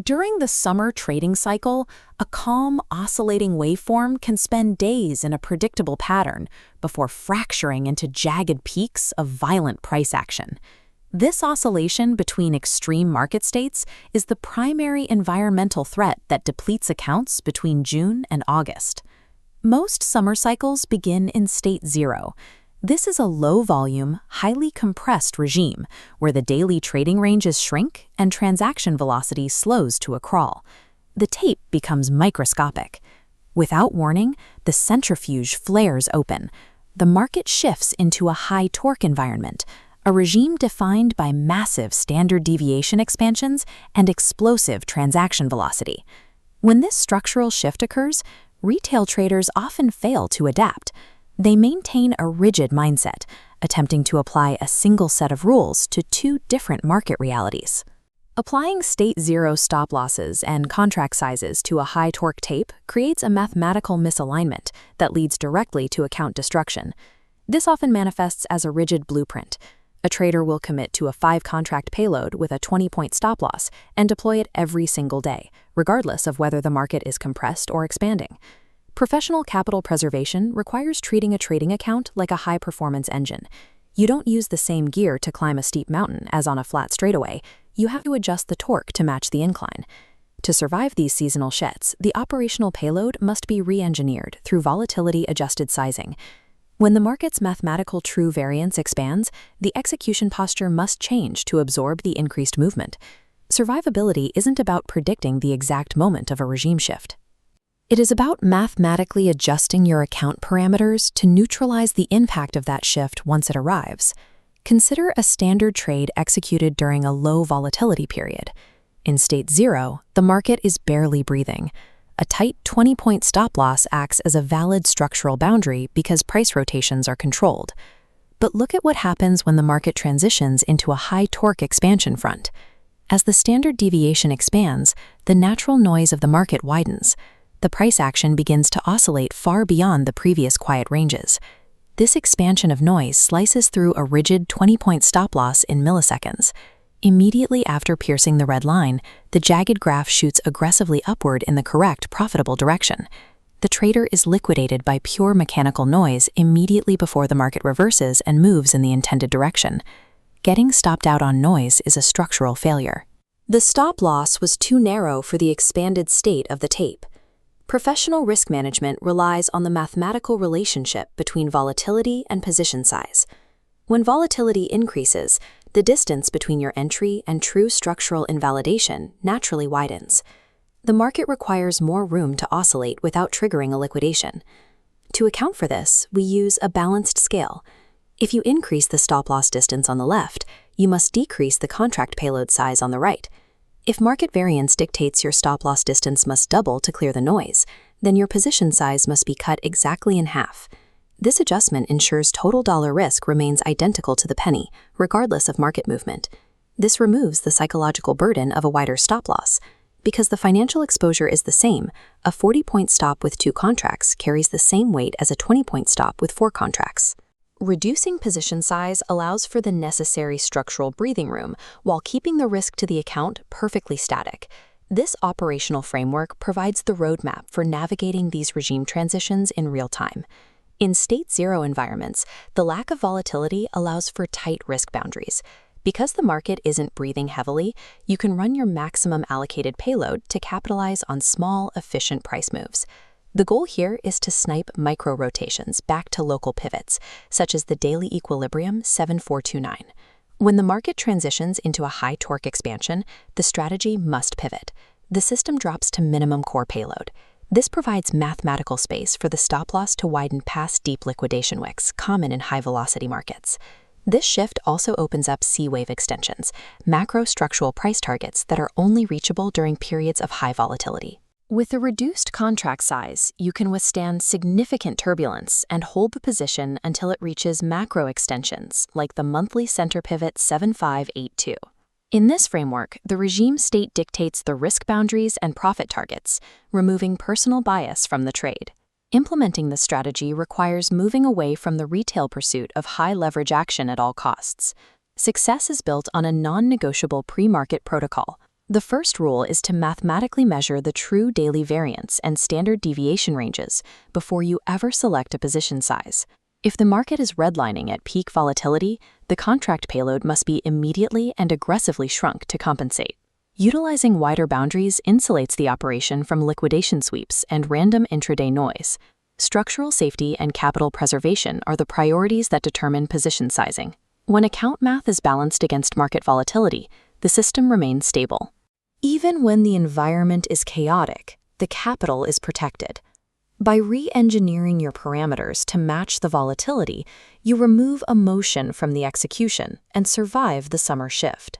During the summer trading cycle, a calm, oscillating waveform can spend days in a predictable pattern before fracturing into jagged peaks of violent price action. This oscillation between extreme market states is the primary environmental threat that depletes accounts between June and August. Most summer cycles begin in state zero. This is a low-volume, highly compressed regime where the daily trading ranges shrink and transaction velocity slows to a crawl. The tape becomes microscopic. Without warning, the centrifuge flares open. The market shifts into a high-torque environment, a regime defined by massive standard deviation expansions and explosive transaction velocity. When this structural shift occurs, retail traders often fail to adapt. They maintain a rigid mindset, attempting to apply a single set of rules to two different market realities. Applying state zero stop losses and contract sizes to a high-torque tape creates a mathematical misalignment that leads directly to account destruction. This often manifests as a rigid blueprint. A trader will commit to a 5-contract payload with a 20-point stop loss and deploy it every single day, regardless of whether the market is compressed or expanding. Professional capital preservation requires treating a trading account like a high-performance engine. You don't use the same gear to climb a steep mountain as on a flat straightaway. You have to adjust the torque to match the incline. To survive these seasonal shifts, the operational payload must be re-engineered through volatility-adjusted sizing. When the market's mathematical true variance expands, the execution posture must change to absorb the increased movement. Survivability isn't about predicting the exact moment of a regime shift. It is about mathematically adjusting your account parameters to neutralize the impact of that shift once it arrives. Consider a standard trade executed during a low volatility period. In state zero, the market is barely breathing. A tight 20-point stop loss acts as a valid structural boundary because price rotations are controlled. But look at what happens when the market transitions into a high-torque expansion front. As the standard deviation expands, the natural noise of the market widens. The price action begins to oscillate far beyond the previous quiet ranges. This expansion of noise slices through a rigid 20-point stop loss in milliseconds. Immediately after piercing the red line, the jagged graph shoots aggressively upward in the correct, profitable direction. The trader is liquidated by pure mechanical noise immediately before the market reverses and moves in the intended direction. Getting stopped out on noise is a structural failure. The stop loss was too narrow for the expanded state of the tape. Professional risk management relies on the mathematical relationship between volatility and position size. When volatility increases, the distance between your entry and true structural invalidation naturally widens. The market requires more room to oscillate without triggering a liquidation. To account for this, we use a balanced scale. If you increase the stop-loss distance on the left, you must decrease the contract payload size on the right. If market variance dictates your stop-loss distance must double to clear the noise, then your position size must be cut exactly in half. This adjustment ensures total dollar risk remains identical to the penny, regardless of market movement. This removes the psychological burden of a wider stop-loss. Because the financial exposure is the same, a 40-point stop with 2 contracts carries the same weight as a 20-point stop with 4 contracts. Reducing position size allows for the necessary structural breathing room while keeping the risk to the account perfectly static. This operational framework provides the roadmap for navigating these regime transitions in real time. In state zero environments, the lack of volatility allows for tight risk boundaries. Because the market isn't breathing heavily, you can run your maximum allocated payload to capitalize on small, efficient price moves. The goal here is to snipe micro-rotations back to local pivots, such as the daily equilibrium 7429. When the market transitions into a high-torque expansion, the strategy must pivot. The system drops to minimum core payload. This provides mathematical space for the stop-loss to widen past deep liquidation wicks, common in high-velocity markets. This shift also opens up C-wave extensions, macro-structural price targets that are only reachable during periods of high volatility. With a reduced contract size, you can withstand significant turbulence and hold the position until it reaches macro extensions, like the monthly center pivot 7582. In this framework, the regime state dictates the risk boundaries and profit targets, removing personal bias from the trade. Implementing this strategy requires moving away from the retail pursuit of high leverage action at all costs. Success is built on a non-negotiable pre-market protocol: The first rule is to mathematically measure the true daily variance and standard deviation ranges before you ever select a position size. If the market is redlining at peak volatility, the contract payload must be immediately and aggressively shrunk to compensate. Utilizing wider boundaries insulates the operation from liquidation sweeps and random intraday noise. Structural safety and capital preservation are the priorities that determine position sizing. When account math is balanced against market volatility, the system remains stable. Even when the environment is chaotic, the capital is protected. By re-engineering your parameters to match the volatility, you remove emotion from the execution and survive the summer shift.